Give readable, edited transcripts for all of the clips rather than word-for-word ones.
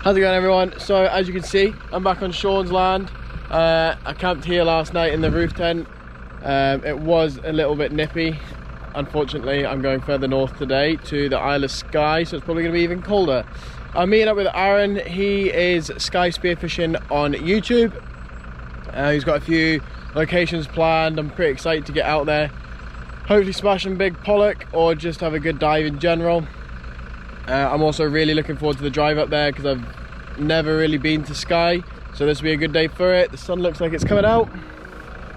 How's it going, everyone? So as you can see, I'm back on Sean's land. I camped here last night in the roof tent. It was a little bit nippy. Unfortunately, I'm going further north today to the Isle of Skye, so it's probably going to be even colder. I'm meeting up with Aaron. He is Skye Spearfishing on YouTube. He's got a few locations planned. I'm pretty excited to get out there. Hopefully smash some big pollock or just have a good dive in general. I'm also really looking forward to the drive up there because I've never really been to Skye, so this will be a good day for it. The sun looks like it's coming out.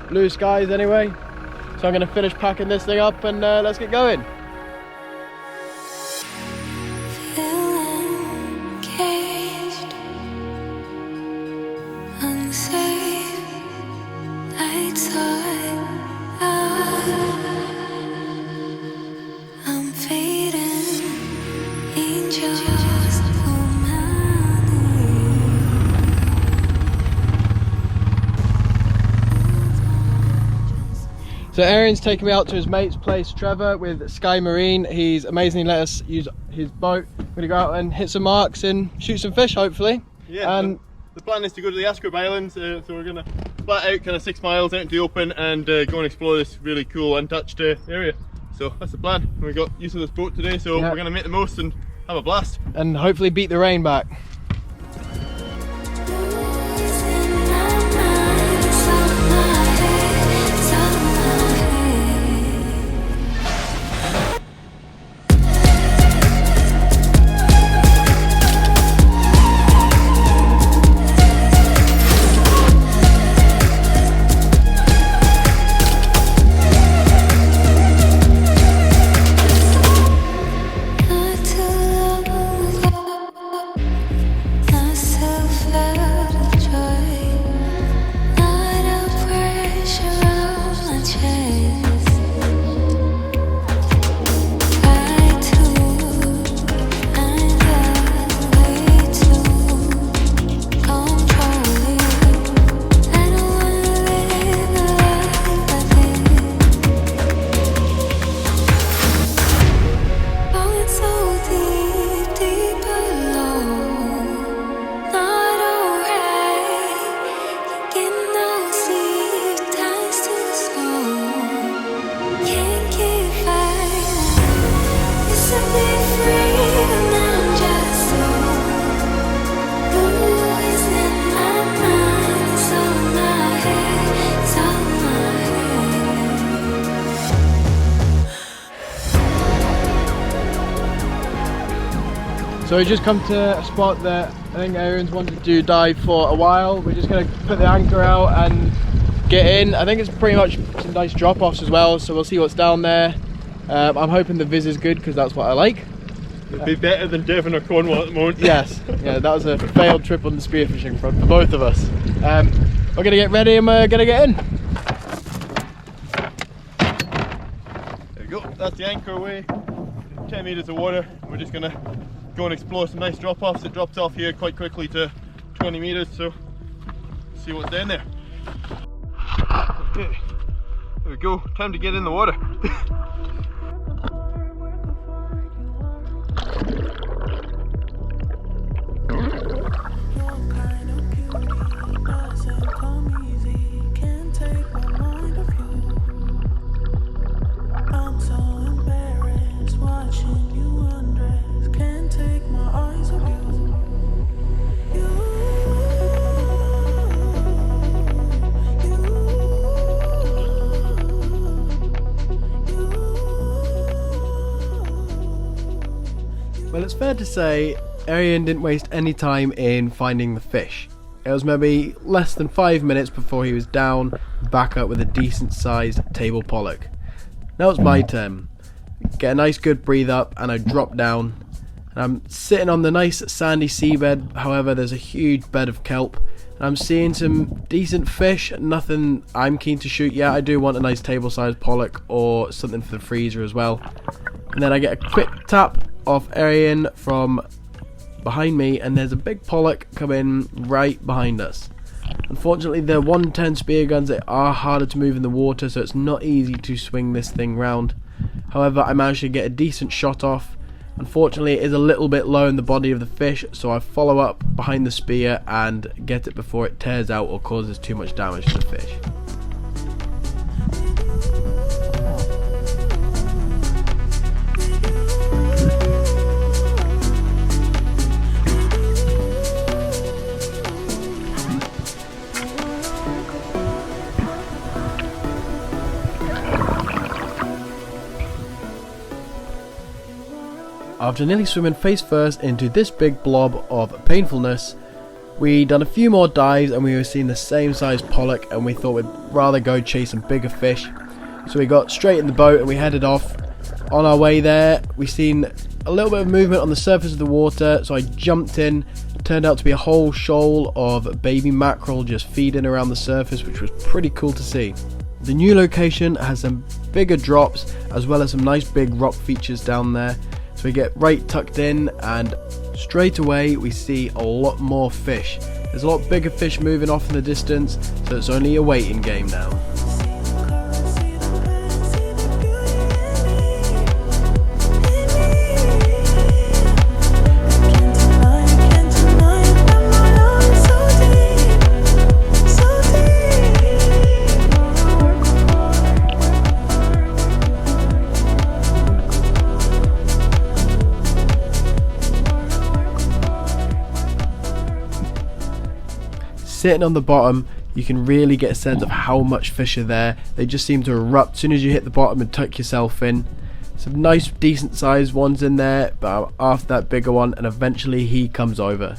Blue skies anyway. So I'm going to finish packing this thing up and let's get going. So Aaron's taking me out to his mate's place, Trevor, with Skye Marine. He's amazingly let us use his boat. We're going to go out and hit some marks and shoot some fish, hopefully. Yeah, and the plan is to go to the Skye Islands, so we're going to flat out kind of 6 miles out into the open and go and explore this really cool untouched area. So that's the plan. We got used to this boat today, so we're going to make the most and have a blast. And hopefully beat the rain back. So we just come to a spot that I think Aaron's wanted to dive for a while. We're just going to put the anchor out and get in. I think it's pretty much some nice drop-offs as well, so we'll see what's down there. I'm hoping the viz is good because that's what I like. It'd be better than Devon or Cornwall at the moment. Yes, yeah, that was a failed trip on the spearfishing front for both of us. We're going to get ready and we're going to get in. There we go, that's the anchor away. 10 metres of water. We're just going to go and explore some nice drop-offs. It drops off here quite quickly to 20 metres, so see what's down there. Okay, there we go, time to get in the water. Well, it's fair to say Areaon didn't waste any time in finding the fish. It was maybe less than 5 minutes before he was down, back up with a decent sized table pollock. Now it's my turn. Get a nice good breathe up and I drop down. And I'm sitting on the nice sandy seabed, however there's a huge bed of kelp. And I'm seeing some decent fish, nothing I'm keen to shoot yet. I do want a nice table sized pollock or something for the freezer as well. And then I get a quick tap off Areaon from behind me and there's a big pollock coming right behind us. Unfortunately the 110 spear guns, they are harder to move in the water, so it's not easy to swing this thing round. However, I managed to get a decent shot off Unfortunately, it is a little bit low in the body of the fish, so I follow up behind the spear and get it before it tears out or causes too much damage to the fish. After nearly swimming face first into this big blob of painfulness, we done a few more dives and we were seeing the same size pollock, and we thought we'd rather go chase some bigger fish. So we got straight in the boat and we headed off. On our way there, we seen a little bit of movement on the surface of the water, so I jumped in. It turned out to be a whole shoal of baby mackerel just feeding around the surface, which was pretty cool to see. The new location has some bigger drops as well as some nice big rock features down there. So we get right tucked in and straight away we see a lot more fish. There's a lot bigger fish moving off in the distance, so it's only a waiting game now. Sitting on the bottom, you can really get a sense of how much fish are there. They just seem to erupt as soon as you hit the bottom and tuck yourself in. Some nice decent sized ones in there, but I'm after that bigger one, and eventually he comes over.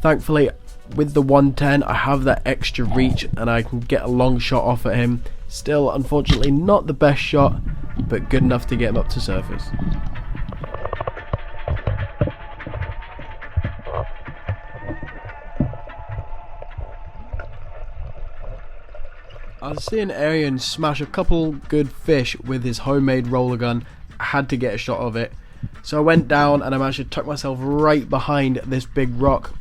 Thankfully with the 110 I have that extra reach and I can get a long shot off at him. Still unfortunately not the best shot, but good enough to get him up to surface. I was seeing Areaon smash a couple good fish with his homemade roller gun. I had to get a shot of it. So I went down and I managed to tuck myself right behind this big rock.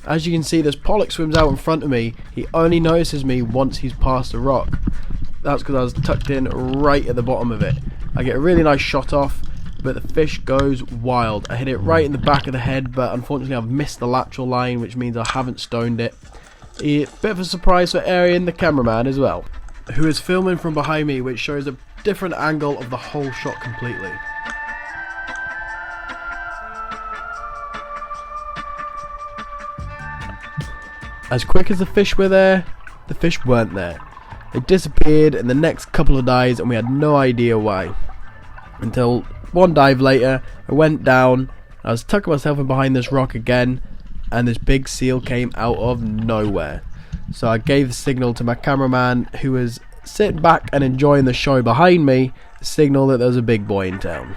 As you can see, this pollock swims out in front of me. He only notices me once he's past the rock. That's because I was tucked in right at the bottom of it. I get a really nice shot off, but the fish goes wild. I hit it right in the back of the head, but unfortunately I've missed the lateral line, which means I haven't stoned it. A bit of a surprise for Areaon, the cameraman, as well, who is filming from behind me, which shows a different angle of the whole shot completely. As quick as the fish were there, the fish weren't there. They disappeared in the next couple of dives and we had no idea why. Until one dive later, I went down, I was tucking myself in behind this rock again, and this big seal came out of nowhere. So I gave the signal to my cameraman, who was sitting back and enjoying the show behind me, the signal that there was a big boy in town.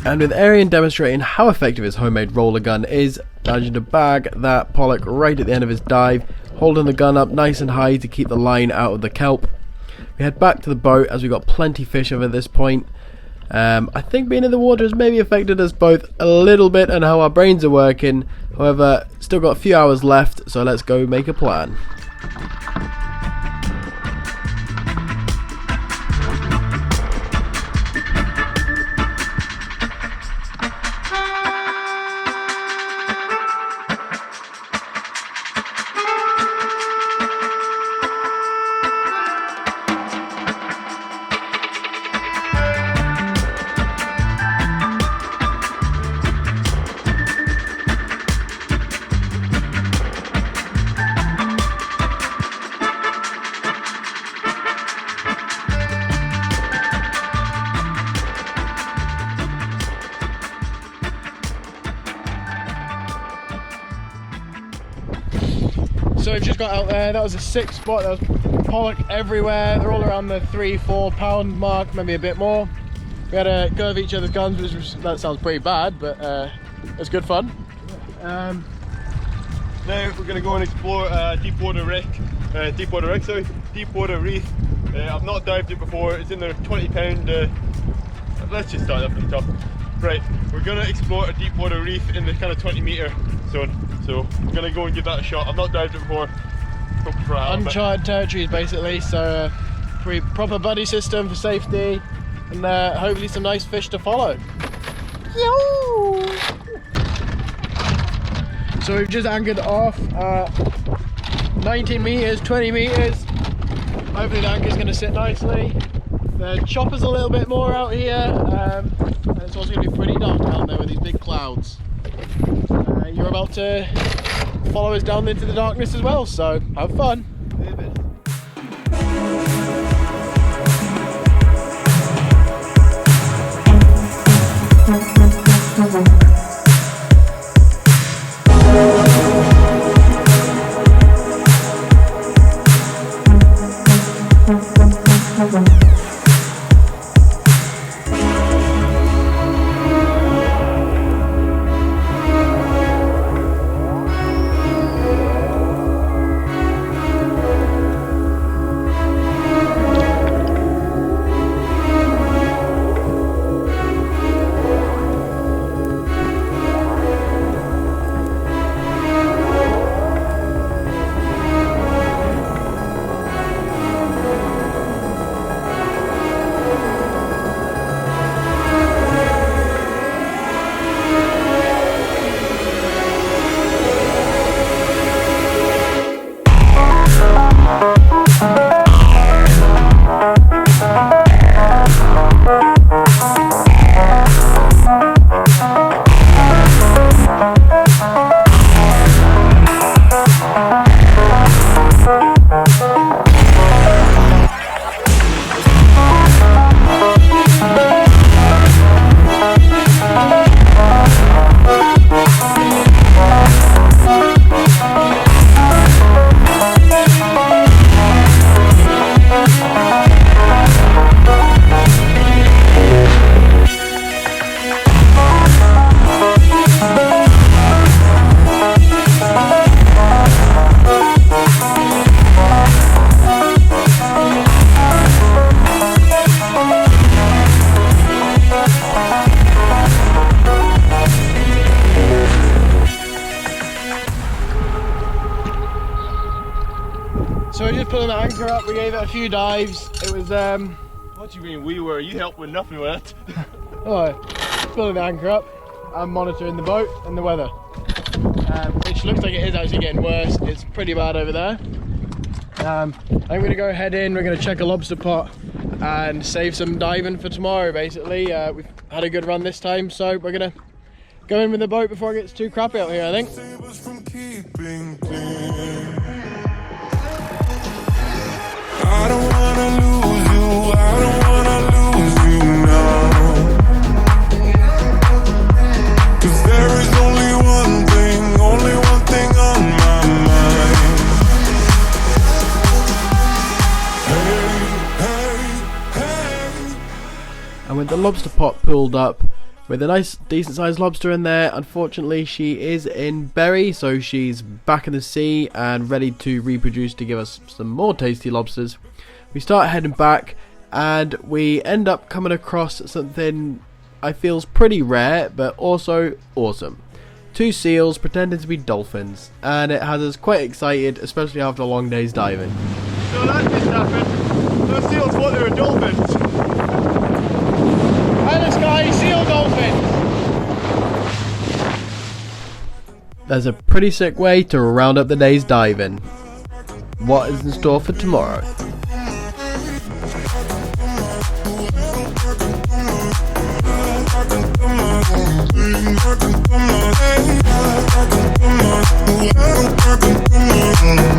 And with Areaon demonstrating how effective his homemade roller gun is, managing to bag that pollock right at the end of his dive, holding the gun up nice and high to keep the line out of the kelp. We head back to the boat as we got plenty fish over this point. I think being in the water has maybe affected us both a little bit and how our brains are working. However, still got a few hours left, so let's go make a plan. So we've just got out there. That was a sick spot. There was pollock everywhere. They're all around the 3-4 pound mark, maybe a bit more. We had a go of each other's guns, which was, that sounds pretty bad, but it's good fun. Now we're going to go and explore deepwater reef. I've not dived it before. It's in the 20 pound. Let's just start up from the top. Right, we're going to explore a deepwater reef in the kind of 20 metre zone. So we're going to go and give that a shot. I've not dived it before. Uncharted territories basically, so pretty proper buddy system for safety, and hopefully some nice fish to follow. Yo! So we've just anchored off 19 metres, 20 metres. Hopefully the anchor's going to sit nicely. The chopper's a little bit more out here, and it's also going to be pretty dark down there with these big clouds. You're about to follow us down into the darkness as well, so have fun. So we're just pulling the anchor up. We gave it a few dives. It was What do you mean we were? You helped with nothing with it. oh, pulling the anchor up. I'm monitoring the boat and the weather, which looks like it is actually getting worse. It's pretty bad over there. I'm going to go head in. We're going to check a lobster pot and save some diving for tomorrow. Basically, we've had a good run this time, so we're going to go in with the boat before it gets too crappy out here, I think. I don't wanna lose you, I don't wanna lose you now. 'Cause there is only one thing on my mind. Hey. And with the lobster pot pulled up, with a nice decent sized lobster in there, unfortunately she is in berry, so she's back in the sea and ready to reproduce to give us some more tasty lobsters. We start heading back and we end up coming across something I feel's pretty rare but also awesome. 2 seals pretending to be dolphins, and it has us quite excited, especially after a long day's diving. So that just happened. Those seals thought they were dolphins. Hi there, Skye, seal dolphins! There's a pretty sick way to round up the day's diving. What is in store for tomorrow? Hey.